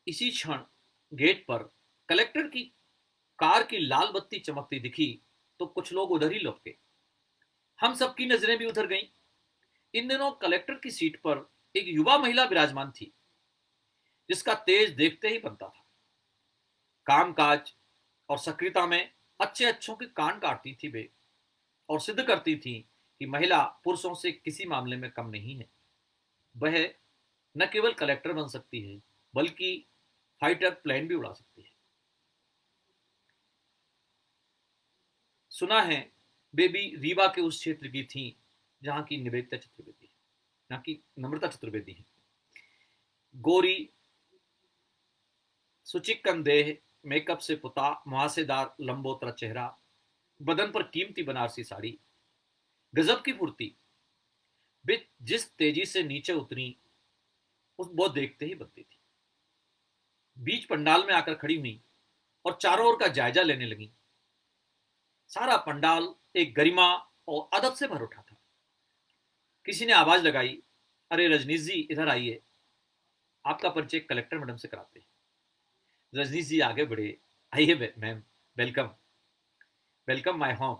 इसी क्षण गेट पर कलेक्टर की कार की लाल बत्ती चमकती दिखी तो कुछ लोग उधर ही लपके। हम सबकी नजरें भी उधर गईं। इन दिनों कलेक्टर की सीट पर एक युवा महिला विराजमान थी, जिसका तेज देखते ही बनता था। कामकाज और सक्रियता में अच्छे अच्छों के कान काटती थी वे, और सिद्ध करती थी कि महिला पुरुषों से किसी मामले में कम नहीं है। वह न केवल कलेक्टर बन सकती है, बल्कि फाइटर प्लेन भी उड़ा सकती है। सुना है वे भी रीवा के उस क्षेत्र की थी जहां की निवेदिता चतुर्वेदी, जहां की नम्रता चतुर्वेदी है। गोरी, सुचिक्कन देह, मेकअप से पुता मुहासेदार लंबोतरा चेहरा, बदन पर कीमती बनारसी साड़ी, गजब की फुर्ती। वे जिस तेजी से नीचे उतरी उस वो देखते ही बनती थी। बीच पंडाल में आकर खड़ी हुई और चारों ओर का जायजा लेने लगी। सारा पंडाल एक गरिमा और अदब से भर उठा था। किसी ने आवाज लगाई, अरे रजनीश जी इधर आइए, आपका परिचय कलेक्टर मैडम से कराते हैं। रजनीश जी आगे बढ़े, आइए ma'am, welcome, welcome my home,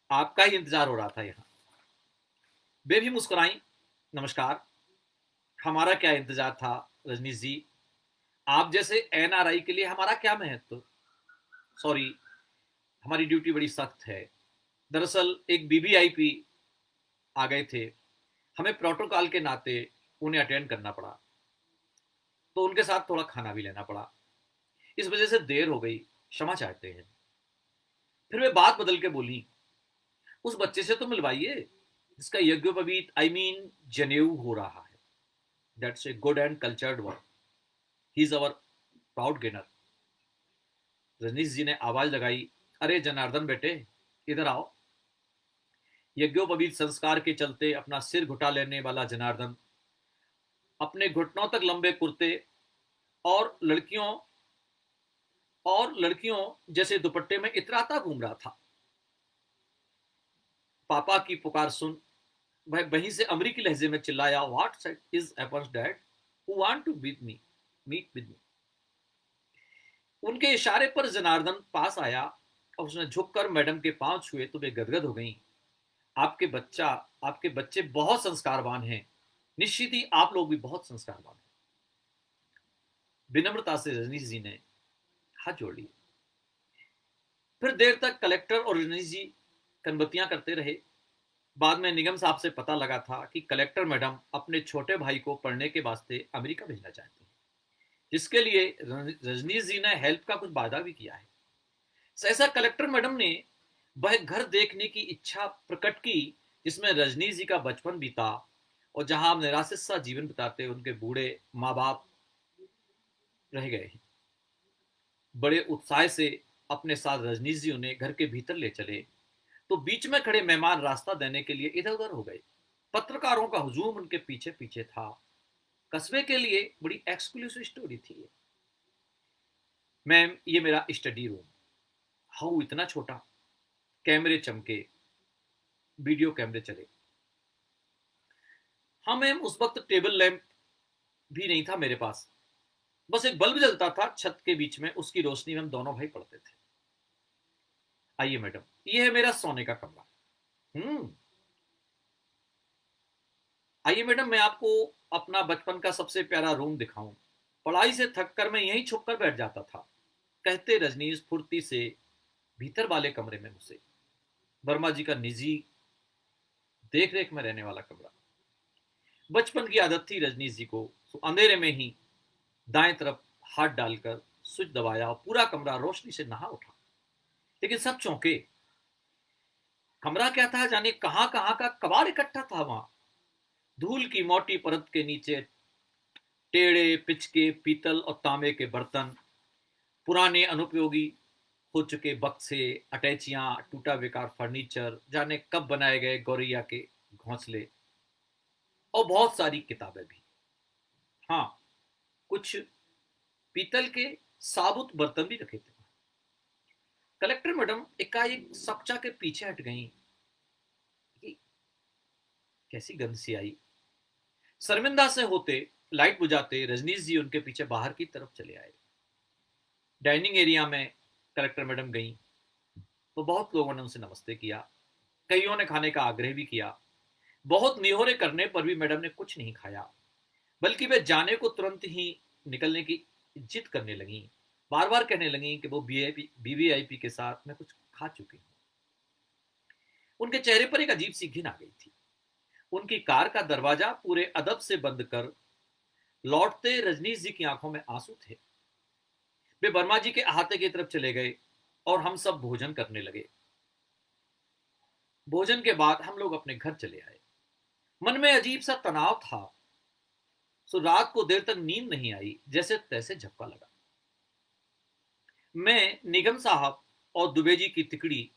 आपका ही इंतजार हो रहा था यहाँ। वे भी मुस्कुराई, नमस्कार, हमारा क्या इंतजार था रजनीश जी, आप जैसे एनआरआई के लिए हमारा क्या महत्व। सॉरी, हमारी ड्यूटी बड़ी सख्त है। दरअसल एक बीबीआईपी आ गए थे, हमें प्रोटोकॉल के नाते उन्हें अटेंड करना पड़ा, तो उनके साथ थोड़ा खाना भी लेना पड़ा, इस वजह से देर हो गई, क्षमा चाहते हैं। फिर वे बात बदल के बोली, उस बच्चे से तो मिलवाइए जिसका यज्ञोपवीत जनेऊ हो रहा है। That's a good and cultured one, he is our proud gainer. Rajnish ji ने आवाज लगाई, अरे जनार्दन बेटे, इधर आओ। यज्ञोपवीत संस्कार के चलते अपना सिर घुटा लेने वाला जनार्दन अपने घुटनों तक लंबे कुर्ते और लड़कियों जैसे दुपट्टे में इतराता घूम रहा था। पापा की पुकार सुन वह वहीं से अमरीकी लहजे में चिल्लाया, what is happens dad, who want to meet with me. उनके इशारे पर जनार्दन पास आया और उसने झुककर मैडम के पांव छुए तो वे गदगद हो गईं। आपके बच्चा आपके बच्चे बहुत संस्कारवान हैं, निश्चित ही आप लोग भी बहुत संस्कारवान हैं। विनम्रता से रजनीश जी ने हाथ जोड़ लिए। फिर देर तक कलेक्टर और रजनीश जी कनबत्तियां करते रहे। बाद में निगम साहब से पता लगा था कि कलेक्टर मैडम अपने छोटे भाई को पढ़ने के वास्ते अमेरिका भेजना चाहती हैं, जिसके लिए रजनीश जी ने हेल्प का कुछ वादा भी किया है। सहसा कलेक्टर मैडम ने वह घर देखने की इच्छा प्रकट की जिसमें रजनीश जी का बचपन बीता और जहां निराशित सा जीवन बिताते उनके बूढ़े माँ बाप रह गए। बड़े उत्साह से अपने साथ रजनीश जी उन्हें घर के भीतर ले चले तो बीच में खड़े मेहमान रास्ता देने के लिए इधर उधर हो गए। पत्रकारों का हुजूम उनके पीछे पीछे था। कस्बे के लिए बड़ी एक्सक्लूसिव स्टोरी थी ये। मैम, ये मेरा स्टडी रूम। हाउ इतना छोटा। कैमरे चमके, वीडियो कैमरे चले। हाँ मैम, उस वक्त टेबल लैंप भी नहीं था मेरे पास, बस एक बल्ब जलता था छत के बीच में, उसकी रोशनी में हम दोनों भाई पढ़ते थे। आइए मैडम, ये है मेरा सोने का कमरा। आइए मैडम, मैं आपको अपना बचपन का सबसे प्यारा रूम दिखाऊं। पढ़ाई से थक कर मैं यहीं छुप कर बैठ जाता था, कहते रजनीश फुर्ती से भीतर वाले कमरे में घुसे। वर्मा जी का निजी देख रेख में रहने वाला कमरा। बचपन की आदत थी रजनीश जी को, तो अंधेरे में ही दाएं तरफ हाथ डालकर स्विच दबाया और पूरा कमरा रोशनी से नहा उठा। लेकिन सब चौंके। कमरा क्या था, जाने कहां कहां का कबाड़ इकट्ठा था वहां। धूल की मोटी परत के नीचे टेढ़े पिच के पीतल और तांबे के बर्तन, पुराने अनुपयोगी हो चुके बक्से, अटैचियां, टूटा बेकार फर्नीचर, जाने कब बनाए गए गौरैया के घोंसले, और बहुत सारी किताबें भी। हाँ, कुछ पीतल के साबुत बर्तन भी रखे थे। कलेक्टर मैडम एकाएक सकचा के पीछे हट गईं। ये कैसी गंध सी आई। शर्मिंदा से होते लाइट बुझाते रजनीश जी उनके पीछे बाहर की तरफ चले आए। डाइनिंग एरिया में कलेक्टर मैडम गईं तो बहुत लोगों ने उनसे नमस्ते किया। कईयों ने खाने का आग्रह भी किया। बहुत निहोरे करने पर भी मैडम ने कुछ नहीं खाया, बल्कि वे जाने को तुरंत ही निकलने की जिद करने लगी। बार बार कहने लगी कि वो बीवीआईपी के साथ मैं कुछ खा चुकी हूँ। उनके चेहरे पर एक अजीब सी घिन आ गई थी। उनकी कार का दरवाजा पूरे अदब से बंद कर लौटते रजनीश जी की आंखों में आंसू थे। वे वर्मा जी के अहाते की तरफ चले गए और हम सब भोजन करने लगे। भोजन के बाद हम लोग अपने घर चले आए। मन में अजीब सा तनाव था, सो रात को देर तक नींद नहीं आई, जैसे तैसे झपका लगा। मैं, निगम साहब और दुबे जी की तिकड़ी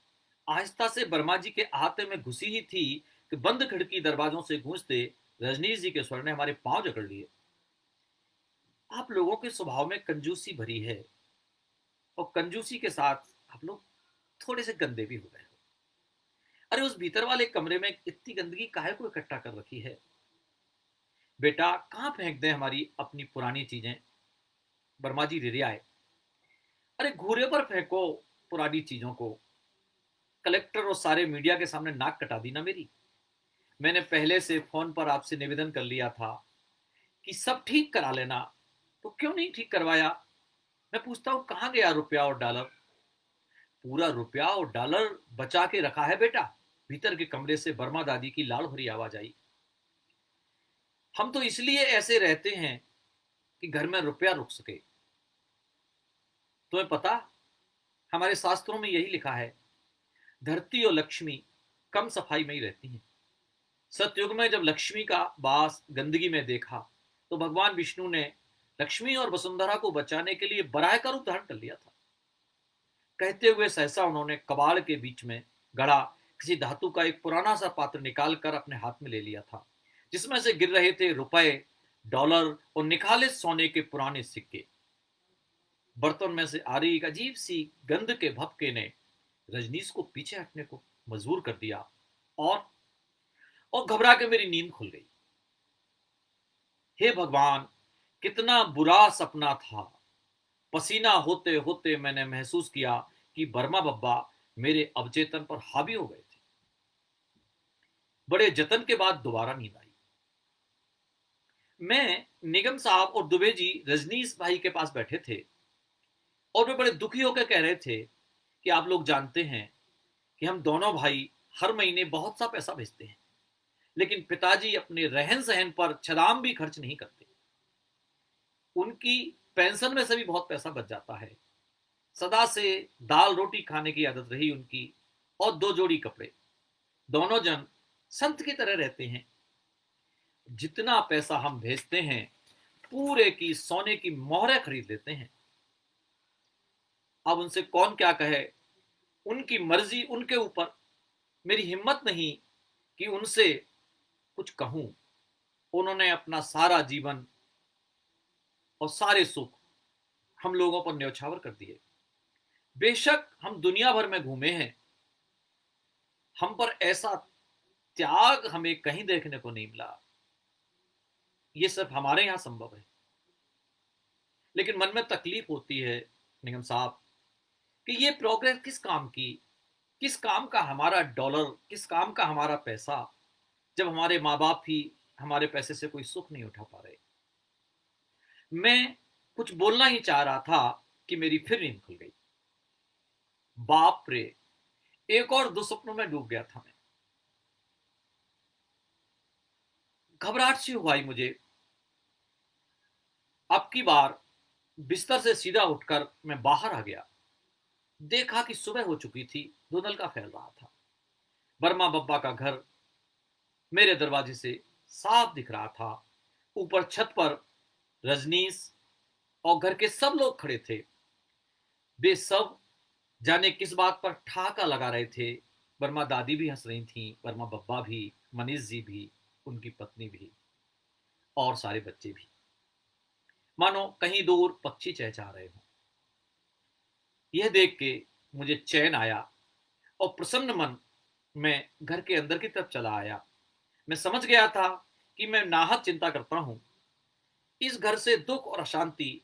आहिस्ता से वर्मा जी के अहाते में घुसी ही थी कि बंद खिड़की दरवाजों से गूंजते रजनीश जी के स्वर ने हमारे पांव जकड़ लिए। आप लोगों के स्वभाव में कंजूसी भरी है, और कंजूसी के साथ आप लोग थोड़े से गंदे भी हो गए हो। अरे उस भीतर वाले कमरे में इतनी गंदगी काहे को इकट्ठा कर रखी है? बेटा, कहां फेंक दें हमारी अपनी पुरानी चीजें? वर्मा जी रिरियाए। अरे घूरे पर फेंको पुरानी चीजों को। कलेक्टर और सारे मीडिया के सामने नाक कटा दी ना मेरी। मैंने पहले से फोन पर आपसे निवेदन कर लिया था कि सब ठीक करा लेना, तो क्यों नहीं ठीक करवाया? मैं पूछता हूं, कहां गया रुपया और डॉलर? पूरा रुपया और डॉलर बचा के रखा है बेटा। भीतर के कमरे से वर्मा दादी की लाल भरी आवाज आई। हम तो इसलिए ऐसे रहते हैं कि घर में रुपया रुक सके। तुम्हें पता, हमारे शास्त्रों में यही लिखा है, धरती और लक्ष्मी कम सफाई में ही रहती हैं। सतयुग में जब लक्ष्मी का वास गंदगी में देखा तो भगवान विष्णु ने लक्ष्मी और वसुंधरा को बचाने के लिए बराह का रूप धारण कर लिया था। कहते हुए सहसा उन्होंने कबाड़ के बीच में गड़ा किसी धातु का एक पुराना सा पात्र निकालकर अपने हाथ में ले लिया था, जिसमें से गिर रहे थे रुपए, डॉलर और निखालिस सोने के पुराने सिक्के। बर्तन में से आ रही एक अजीब सी गंध के भपके ने रजनीश को पीछे हटने को मजबूर कर दिया, और घबरा के मेरी नींद खुल गई। हे भगवान, कितना बुरा सपना था। पसीना होते होते मैंने महसूस किया कि बर्मा बब्बा मेरे अवचेतन पर हावी हो गए थे। बड़े जतन के बाद दोबारा नींद आई। मैं, निगम साहब और दुबे जी रजनीश भाई के पास बैठे थे, और वे बड़े दुखी होकर कह रहे थे कि आप लोग जानते हैं कि हम दोनों भाई हर महीने बहुत सा पैसा भेजते हैं, लेकिन पिताजी अपने रहन सहन पर छलाम भी खर्च नहीं करते। उनकी पेंशन में से भी बहुत पैसा बच जाता है। सदा से दाल रोटी खाने की आदत रही उनकी, और 2 जोड़ी कपड़े। दोनों जन संत की तरह रहते हैं। जितना पैसा हम भेजते हैं, पूरे की सोने की मोहरें खरीद लेते हैं। अब उनसे कौन क्या कहे, उनकी मर्जी, उनके ऊपर। मेरी हिम्मत नहीं कि उनसे कुछ कहूं। उन्होंने अपना सारा जीवन और सारे सुख हम लोगों पर न्यौछावर कर दिए। बेशक हम दुनिया भर में घूमे हैं, हम पर ऐसा त्याग हमें कहीं देखने को नहीं मिला। ये सिर्फ हमारे यहां संभव है। लेकिन मन में तकलीफ होती है निगम साहब कि ये प्रोग्रेस किस काम की, किस काम का हमारा डॉलर, किस काम का हमारा पैसा, जब हमारे माँ बाप ही हमारे पैसे से कोई सुख नहीं उठा पा रहे। मैं कुछ बोलना ही चाह रहा था कि मेरी फिर नींद खुल गई। बाप रे, एक और दुस्वप्नों में डूब गया था मैं। घबराहट सी हुई मुझे। अब की बार बिस्तर से सीधा उठकर मैं बाहर आ गया। देखा कि सुबह हो चुकी थी, धुंधल फैल रहा था। बर्मा बब्बा का घर मेरे दरवाजे से साफ दिख रहा था। ऊपर छत पर रजनीश और घर के सब लोग खड़े थे। वे सब जाने किस बात पर ठाका लगा रहे थे। वर्मा दादी भी हंस रही थी, वर्मा बब्बा भी, मनीष जी भी, उनकी पत्नी भी, और सारे बच्चे भी, मानो कहीं दूर पक्षी चहचहा रहे हों। यह देख के मुझे चैन आया और प्रसन्न मन में घर के अंदर की तरफ चला आया। मैं समझ गया था कि मैं नाहक चिंता करता हूं। इस घर से दुख और अशांति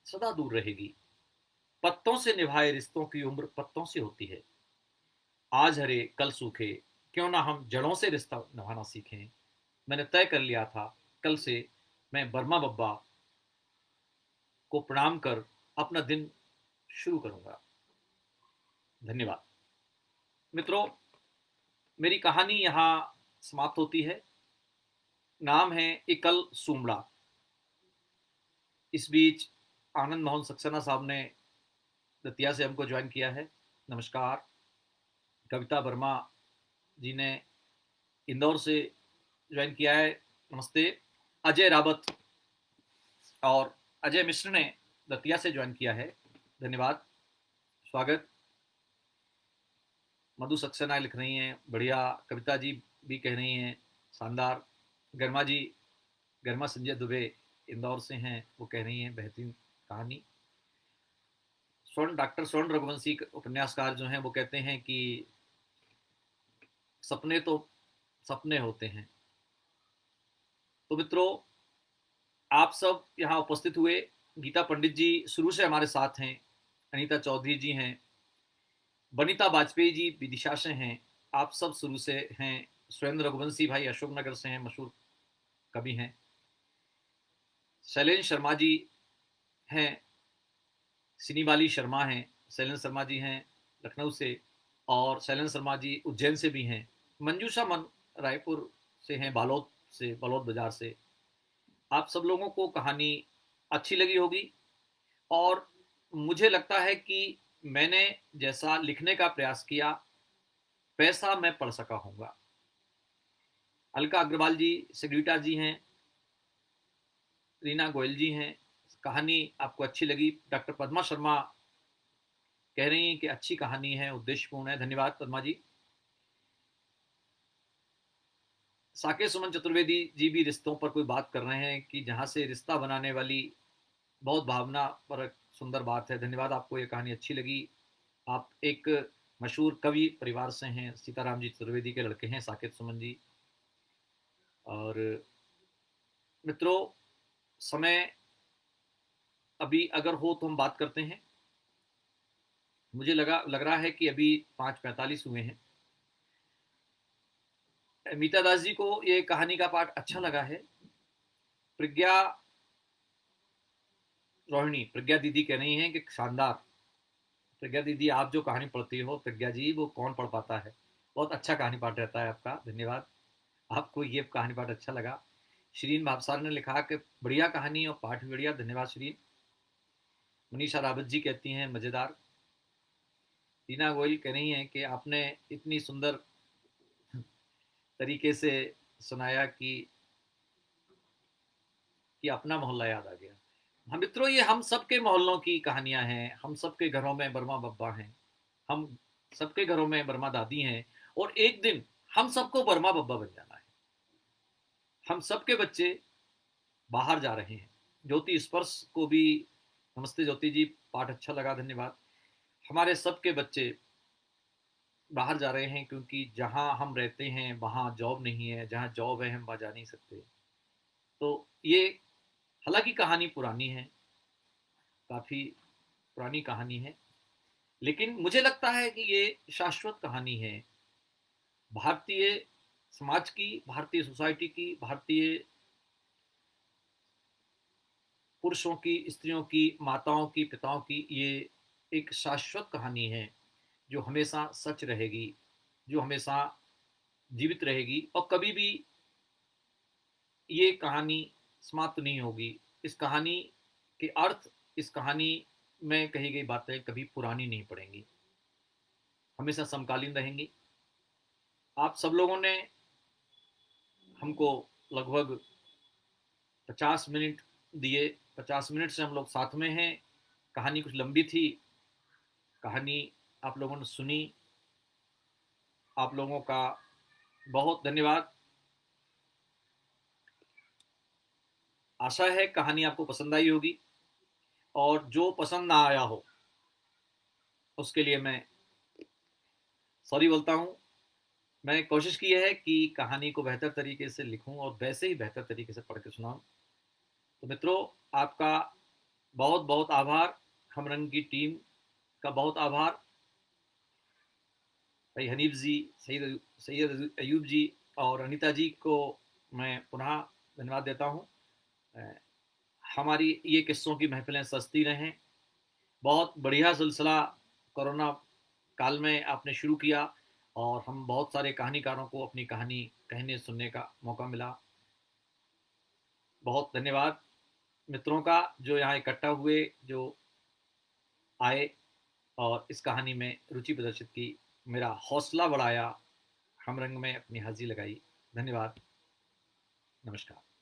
सदा दूर रहेगी। पत्तों से निभाए रिश्तों की उम्र पत्तों से होती है। आज हरे कल सूखे, क्यों ना हम जड़ों से रिश्ता निभाना सीखें। मैंने तय कर लिया था, कल से मैं बर्मा बब्बा को प्रणाम कर अपना दिन शुरू करूंगा। धन्यवाद। मित्रों, मेरी कहानी यहाँ समाप्त होती है। नाम है इकल सुमड़ा। इस बीच आनंद मोहन सक्सेना साहब ने दतिया से हमको ज्वाइन किया है। नमस्कार। कविता वर्मा जी ने इंदौर से ज्वाइन किया है। नमस्ते। अजय रावत और अजय मिश्र ने दतिया से ज्वाइन किया है। धन्यवाद, स्वागत। मधु सक्सेना लिख रही हैं, बढ़िया। कविता जी भी कह रही हैं, शानदार। गर्मा जी, गर्मा संजय दुबे इंदौर से हैं, वो कह रही हैं बेहतरीन कहानी। डॉक्टर स्वर्ण रघुवंशी उपन्यासकार जो हैं वो कहते हैं कि सपने तो सपने होते हैं। तो मित्रों, आप सब यहाँ उपस्थित हुए। गीता पंडित जी शुरू से हमारे साथ हैं, अनीता चौधरी जी हैं, वनिता वाजपेयी जी विदिशा से हैं, आप सब शुरू से हैं। सुरेंद्र रघुवंशी भाई अशोकनगर से हैं, मशहूर कवि हैं। शैलेंद्र शर्मा जी हैं, सिनीवाली शर्मा हैं। शैलेंद्र शर्मा जी हैं लखनऊ से, और शैलेंद्र शर्मा जी उज्जैन से भी हैं। मंजूषा मन रायपुर से हैं, बालोद से, बालोद बाजार से। आप सब लोगों को कहानी अच्छी लगी होगी, और मुझे लगता है कि मैंने जैसा लिखने का प्रयास किया वैसा मैं पढ़ सका हूँगा। अलका अग्रवाल जी, सिग्रीटा जी हैं, रीना गोयल जी हैं। कहानी आपको अच्छी लगी। डॉक्टर पद्मा शर्मा कह रही हैं कि अच्छी कहानी है, उद्देश्यपूर्ण है। धन्यवाद पद्मा जी। साकेत सुमन चतुर्वेदी जी भी रिश्तों पर कोई बात कर रहे हैं कि जहां से रिश्ता बनाने वाली बहुत भावना पर सुंदर बात है। धन्यवाद, आपको ये कहानी अच्छी लगी। आप एक मशहूर कवि परिवार से हैं, सीताराम जी चतुर्वेदी के लड़के हैं साकेत सुमन जी। और मित्रों, समय अभी अगर हो तो हम बात करते हैं। मुझे लग रहा है कि अभी 5:45 हुए हैं। मीता दास जी को ये कहानी का पाठ अच्छा लगा है। प्रज्ञा रोहिणी, प्रज्ञा दीदी कह रही हैं कि शानदार। प्रज्ञा दीदी, आप जो कहानी पढ़ती हो प्रज्ञा जी, वो कौन पढ़ पाता है। बहुत अच्छा कहानी पाठ रहता है आपका। धन्यवाद, आपको ये कहानी पाठ अच्छा लगा। श्रीन भावसार ने लिखा कि बढ़िया कहानी और पाठ भी बढ़िया। धन्यवाद श्रीन। मनीषा रावत जी कहती हैं मज़ेदार। रीना गोयल कह रही हैं कि आपने इतनी सुंदर तरीके से सुनाया कि अपना मोहल्ला याद आ गया। हम मित्रों, ये हम सबके मोहल्लों की कहानियां हैं। हम सबके घरों में बर्मा बब्बा हैं, हम सबके घरों में बर्मा दादी हैं, और एक दिन हम सबको बर्मा बब्बा बन जाना है। हम सबके बच्चे बाहर जा रहे हैं। ज्योति स्पर्श को भी नमस्ते ज्योति जी, पाठ अच्छा लगा, धन्यवाद। हमारे सबके बच्चे बाहर जा रहे हैं क्योंकि जहां हम रहते हैं वहां जॉब नहीं है, जहां जॉब है हम वहां जा नहीं सकते। तो ये, हालांकि कहानी पुरानी है, काफी पुरानी कहानी है, लेकिन मुझे लगता है कि ये शाश्वत कहानी है भारतीय समाज की, भारतीय सोसाइटी की, भारतीय पुरुषों की, स्त्रियों की, माताओं की, पिताओं की। ये एक शाश्वत कहानी है जो हमेशा सच रहेगी, जो हमेशा जीवित रहेगी, और कभी भी ये कहानी समाप्त नहीं होगी। इस कहानी के अर्थ, इस कहानी में कही गई बातें कभी पुरानी नहीं पड़ेंगी, हमेशा समकालीन रहेंगी। आप सब लोगों ने हमको लगभग 50 मिनट दिए। 50 मिनट से हम लोग साथ में हैं। कहानी कुछ लंबी थी, कहानी आप लोगों ने सुनी। आप लोगों का बहुत धन्यवाद। आशा है कहानी आपको पसंद आई होगी, और जो पसंद ना आया हो उसके लिए मैं सॉरी बोलता हूँ। मैंने कोशिश की है कि कहानी को बेहतर तरीके से लिखूं और वैसे ही बेहतर तरीके से पढ़ के सुनाऊं। तो मित्रों, आपका बहुत बहुत आभार। हमरंग की टीम का बहुत आभार। भाई हनीफ जी, सैयद सैयद अयूब जी और अनीता जी को मैं पुनः धन्यवाद देता हूँ। हमारी ये किस्सों की महफिलें सस्ती रहें। बहुत बढ़िया सिलसिला कोरोना काल में आपने शुरू किया, और हम बहुत सारे कहानीकारों को अपनी कहानी कहने सुनने का मौका मिला। बहुत धन्यवाद मित्रों का, जो यहाँ इकट्ठा हुए, जो आए और इस कहानी में रुचि प्रदर्शित की, मेरा हौसला बढ़ाया, हमरंग में अपनी हाजिरी लगाई। धन्यवाद। नमस्कार।